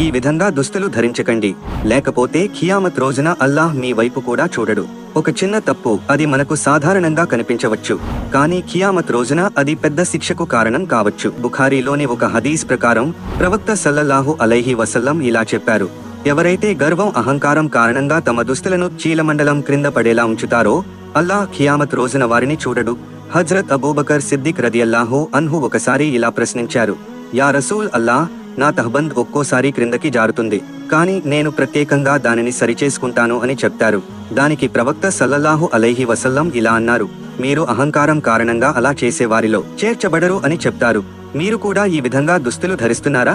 ఈ విధంగా దుస్తులు ధరించకండి, లేకపోతే ఖియామత్ రోజున అల్లాహ్ మీ వైపు కూడా చూడడు. ఒక చిన్న తప్పు, అది మనకు సాధారణంగా కనిపించవచ్చు, కానీ ఖియామత్ రోజున అది పెద్ద శిక్షకు కారణం కావచ్చు. బుఖారీలోని ఒక హదీస్ ప్రకారం ప్రవక్త సల్లల్లాహు అలైహి వసల్లం ఇలా చెప్పారు: ఎవరైతే గర్వం అహంకారం కారణంగా తమ దుస్తులను చీలమండలం క్రింద పడేలా ఉంచుతారో అల్లాహ్ ఖియామత్ రోజున వారిని చూడడు. హజ్రత్ అబూబకర్ సిద్దిక్ రదియల్లాహు అన్హు ఒకసారి ఇలా ప్రశ్నించారు: యా రసూల్ అల్లాహ్, నా తహబంద్ ఒక్కోసారి క్రిందకి జారుతుంది, కానీ నేను ప్రత్యేకంగా దానిని సరిచేసుకుంటాను అని చెప్తారు. దానికి ప్రవక్త సల్లల్లాహు అలైహి వసల్లం ఇలా అన్నారు: మీరు అహంకారం కారణంగా అలా చేసేవారిలో చేర్చబడరు అని చెప్తారు. మీరు కూడా ఈ విధంగా దుస్తులు ధరిస్తున్నారా?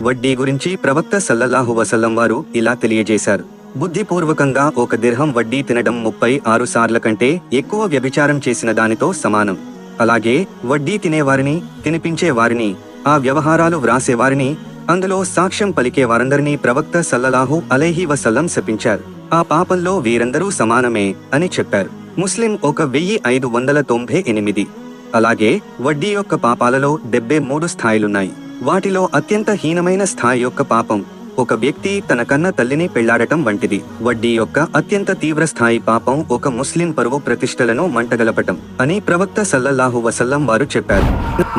వడ్డీ గురించి ప్రవక్త సల్లల్లాహు వసల్లం వారు ఇలా తెలియజేశారు: బుద్ధిపూర్వకంగా ఒక దిర్హం వడ్డీ తినడం 36 సార్ల కంటే ఎక్కువ వ్యభిచారం చేసిన దానితో సమానం. అలాగే వడ్డీ తినేవారిని, తినిపించే వారిని, ఆ వ్యవహారాలు వ్రాసేవారిని, అందులో సాక్ష్యం పలికే వారందరినీ ప్రవక్త సల్లల్లాహు అలైహి వసల్లం శపించారు. ఆ పాపంలో వీరందరూ సమానమే అని చెప్పారు. ముస్లిం 1598. అలాగే వడ్డీ యొక్క పాపాలలో 73 స్థాయిలున్నాయి. వాటిలో అత్యంత హీనమైన స్థాయి యొక్క పాపం ఒక వ్యక్తి తన కన్న తల్లిని పెళ్లాడటం వంటిది. వడ్డీ యొక్క అత్యంత తీవ్ర స్థాయి పాపం ఒక ముస్లిం పరువు ప్రతిష్టలను మంటగలపటం అని ప్రవక్త సల్లల్లాహు వసల్లం వారు చెప్పారు.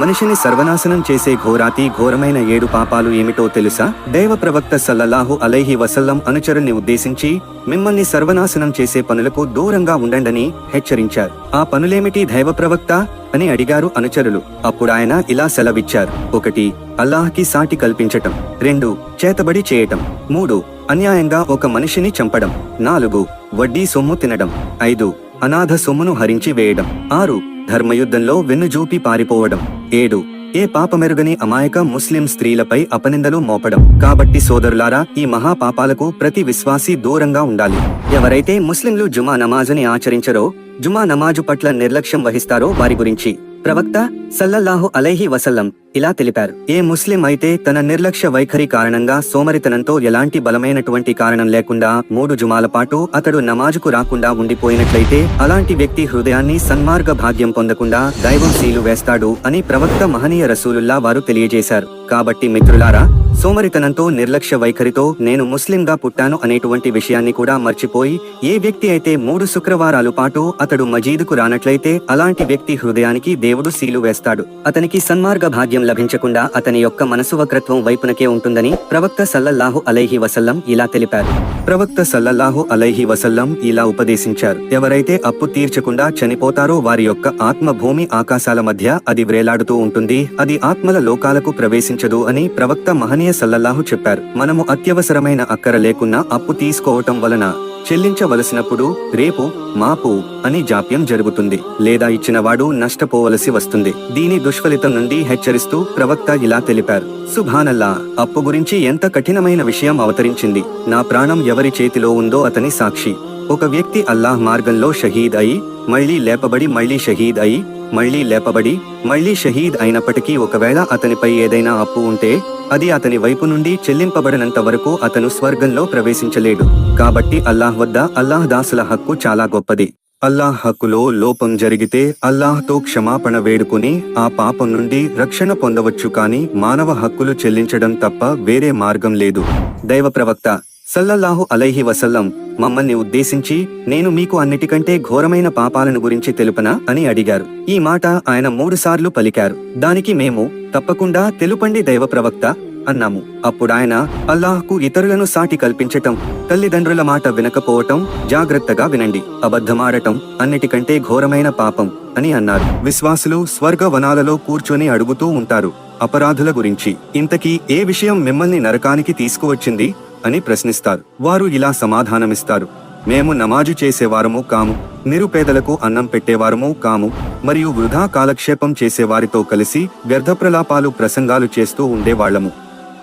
మనిషిని సర్వనాశనం చేసే ఘోరాతి ఘోరమైన 7 పాపాలు ఏమిటో తెలుసా? దైవ ప్రవక్త సల్లల్లాహు అలైహి వసల్లం అనుచరుల్ని ఉద్దేశించి మిమ్మల్ని సర్వనాశనం చేసే పనులకు దూరంగా ఉండండని హెచ్చరించారు. ఆ పనులేమిటి దైవ ప్రవక్త అని అడిగారు అనుచరులు. అప్పుడాయన ఇలా సెలవిచ్చారు: 1. అల్లాహ్కి సాటి కల్పించటం. 2. చేతబడి చేయటం. 3. అన్యాయంగా ఒక మనిషిని చంపడం. 4. వడ్డీ సొమ్ము తినడం. 5. అనాథ సొమ్మును హరించి వేయడం. 6. ధర్మయుద్ధంలో వెన్నుజూపి పారిపోవడం. 7. ఏ పాపమెరుగని అమాయక ముస్లిం స్త్రీలపై అపనిందలు మోపడం. కాబట్టి సోదరులారా, ఈ మహాపాపాలకు ప్రతి విశ్వాసీ దూరంగా ఉండాలి. ఎవరైతే ముస్లింలు జుమా నమాజుని ఆచరించరో, జుమా నమాజు పట్ల నిర్లక్ష్యం వహిస్తారో వారి గురించి ప్రవక్త సల్లల్లాహు అలైహి వసల్లం ఇలా తెలిపారు: ఏ ముస్లిం అయితే తన నిర్లక్ష్య వైఖరి కారణంగా సోమరితనంతో ఎలాంటి బలమైనటువంటి కారణం లేకుండా 3 జుమాల పాటు అతడు నమాజుకు రాకుండా ఉండిపోయినట్లయితే అలాంటి వ్యక్తి హృదయాన్ని సన్మార్గ భాగ్యం పొందకుండా దైవం సీలు వేస్తాడు అని ప్రవక్త మహనీయ రసూలుల్లా వారు తెలియజేశారు. కాబట్టి మిత్రులారా, సోమరితనంతో నిర్లక్ష్య వైఖరితో నేను ముస్లింగా పుట్టాను అనేటువంటి విషయాన్ని కూడా మర్చిపోయి ఏ వ్యక్తి అయితే 3 శుక్రవారాలు పాటు అతడు మజీదుకు రానట్లయితే అలాంటి వ్యక్తి హృదయానికి దేవుడు సీలు వేస్తాడు. అతనికి సన్మార్గ భాగ్యం లభించకుండా అతని యొక్క మనసు వక్రత్వం వైపునకే ఉంటుందని ప్రవక్త సల్లల్లాహు అలైహి వసల్లం ఇలా తెలిపారు. ప్రవక్త సల్లల్లాహు అలైహి వసల్లం ఇలా ఉపదేశించారు: ఎవరైతే అప్పు తీర్చకుండా చనిపోతారో వారి యొక్క ఆత్మ భూమి ఆకాశాల మధ్య అది వ్రేలాడుతూ ఉంటుంది, అది ఆత్మల లోకాలకు ప్రవేశించదు అని ప్రవక్త మహనీయ సల్లల్లాహు చెప్పారు. మనము అత్యవసరమైన అక్కర లేకున్నా అప్పు తీసుకోవటం వలన చెల్లించవలసినప్పుడు రేపు మాపు అని జాప్యం జరుగుతుంది, లేదా ఇచ్చినవాడు నష్టపోవలసి వస్తుంది. దీని దుష్ఫలితం నుండి హెచ్చరిస్తూ ప్రవక్త ఇలా తెలిపారు: సుబ్హానల్లా, అప్పు గురించి ఎంత కఠినమైన విషయం అవతరించింది. నా ప్రాణం ఎవరి చేతిలో ఉందో అతని సాక్షి. ఒక వ్యక్తి అల్లాహ్ మార్గంలో షహీద్ అయి మళ్లీ లేపబడి మళ్లీ షహీద్ అయి మళ్లీ లేపబడి మళ్లీ షహీద్ అయినప్పటికీ ఒకవేళ అతనిపై ఏదైనా అప్పు ఉంటే అది అతని వైపు నుండి చెల్లింపబడినంత వరకు అతను స్వర్గంలో ప్రవేశించలేడు. కాబట్టి అల్లాహ్ వద్ద అల్లాహ్ దాసుల హక్కు చాలా గొప్పది. అల్లాహ్ హక్కులో లోపం జరిగితే అల్లాహ్తో క్షమాపణ వేడుకుని ఆ పాపం నుండి రక్షణ పొందవచ్చు, కానీ మానవ హక్కులు చెల్లించడం తప్ప వేరే మార్గం లేదు. దైవ ప్రవక్త సల్లల్లాహు అలైహి వసల్లం మమ్మల్ని ఉద్దేశించి నేను మీకు అన్నిటికంటే ఘోరమైన పాపాలను గురించి తెలుపనా అని అడిగారు. ఈ మాట ఆయన 3 సార్లు పలికారు. దానికి మేము తప్పకుండా తెలుపండి దైవ ప్రవక్త అన్నాము. అప్పుడాయన అల్లాహ్కు ఇతరులను సాటి కల్పించటం, తల్లిదండ్రుల మాట వినకపోవటం, జాగ్రత్తగా వినండి, అబద్ధమాడటం అన్నిటికంటే ఘోరమైన పాపం అని అన్నారు. విశ్వాసులు స్వర్గ వనాలలో కూర్చొని అడుగుతూ ఉంటారు అపరాధుల గురించి: ఇంతకీ ఏ విషయం మిమ్మల్ని నరకానికి తీసుకువచ్చింది అని ప్రశ్నిస్తారు. వారు ఇలా సమాధానమిస్తారు: మేము నమాజు చేసేవారము కాము, నిరుపేదలకు అన్నం పెట్టేవారము కాము, మరియు వృధా కాలక్షేపం చేసేవారితో కలిసి వ్యర్థప్రలాపాలు ప్రసంగాలు చేస్తూ ఉండేవాళ్లము.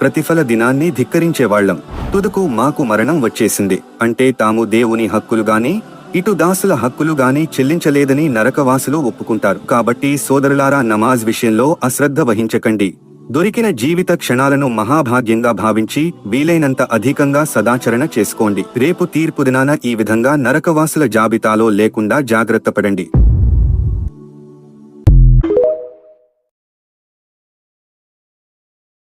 ప్రతిఫల దినాన్ని ధిక్కరించేవాళ్లం. తుదకు మాకు మరణం వచ్చేసింది. అంటే తాము దేవుని హక్కులుగాని ఇటు దాసుల హక్కులుగాని చెల్లించలేదని నరకవాసులు ఒప్పుకుంటారు. కాబట్టి సోదరులారా, నమాజ్ విషయంలో అశ్రద్ధ వహించకండి. దొరికిన జీవిత క్షణాలను మహాభాగ్యంగా భావించి వీలైనంత అధికంగా సదాచరణ చేసుకోండి. రేపు తీర్పు దినాన ఈ విధంగా నరకవాసుల జాబితాలో లేకుండా జాగ్రత్త పడండి.